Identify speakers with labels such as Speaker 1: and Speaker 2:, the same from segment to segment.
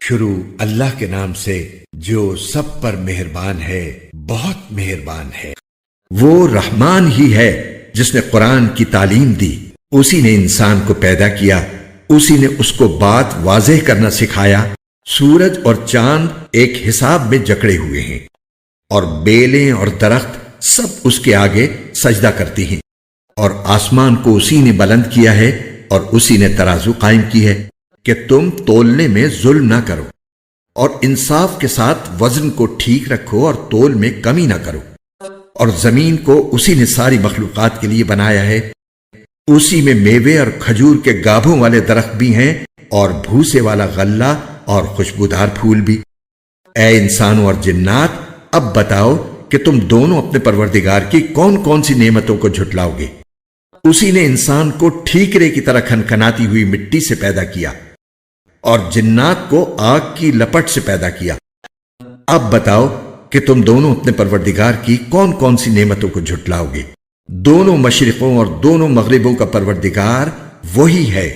Speaker 1: شروع اللہ کے نام سے جو سب پر مہربان ہے، بہت مہربان ہے۔ وہ رحمان ہی ہے جس نے قرآن کی تعلیم دی، اسی نے انسان کو پیدا کیا، اسی نے اس کو بات واضح کرنا سکھایا۔ سورج اور چاند ایک حساب میں جکڑے ہوئے ہیں، اور بیلیں اور درخت سب اس کے آگے سجدہ کرتی ہیں، اور آسمان کو اسی نے بلند کیا ہے اور اسی نے ترازو قائم کی ہے کہ تم تولنے میں ظلم نہ کرو، اور انصاف کے ساتھ وزن کو ٹھیک رکھو اور تول میں کمی نہ کرو۔ اور زمین کو اسی نے ساری مخلوقات کے لیے بنایا ہے، اسی میں میوے اور کھجور کے گابھوں والے درخت بھی ہیں، اور بھوسے والا غلہ اور خوشبودار پھول بھی۔ اے انسانوں اور جنات، اب بتاؤ کہ تم دونوں اپنے پروردگار کی کون کون سی نعمتوں کو جھٹلاؤ گے؟ اسی نے انسان کو ٹھیکرے کی طرح کھنکھناتی ہوئی مٹی سے پیدا کیا، اور جنات کو آگ کی لپٹ سے پیدا کیا۔ اب بتاؤ کہ تم دونوں اپنے پروردگار کی کون کون سی نعمتوں کو جھٹلاؤ گے؟ دونوں مشرقوں اور دونوں مغربوں کا پروردگار وہی ہے۔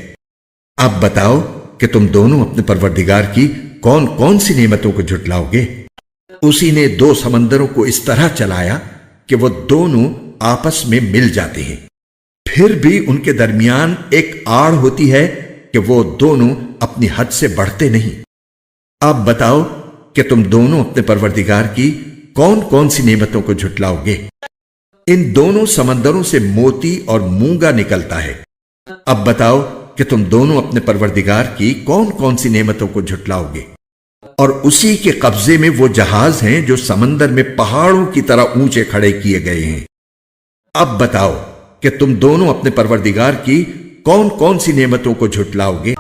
Speaker 1: اب بتاؤ کہ تم دونوں اپنے پروردگار کی کون کون سی نعمتوں کو جھٹلاؤ گے؟ اسی نے دو سمندروں کو اس طرح چلایا کہ وہ دونوں آپس میں مل جاتے ہیں، پھر بھی ان کے درمیان ایک آڑ ہوتی ہے کہ وہ دونوں اپنی حد سے بڑھتے نہیں۔ اب بتاؤ کہ تم دونوں اپنے پروردگار کی کون کون سی نعمتوں کو جھٹلاؤ گے؟ ان دونوں سمندروں سے موتی اور مونگا نکلتا ہے۔ اب بتاؤ کہ تم دونوں اپنے پروردگار کی کون کون سی نعمتوں کو جھٹلاؤ گے؟ اور اسی کے قبضے میں وہ جہاز ہیں جو سمندر میں پہاڑوں کی طرح اونچے کھڑے کیے گئے ہیں۔ اب بتاؤ کہ تم دونوں اپنے پروردگار کی کون کون سی نعمتوں کو جھٹلاؤ گے؟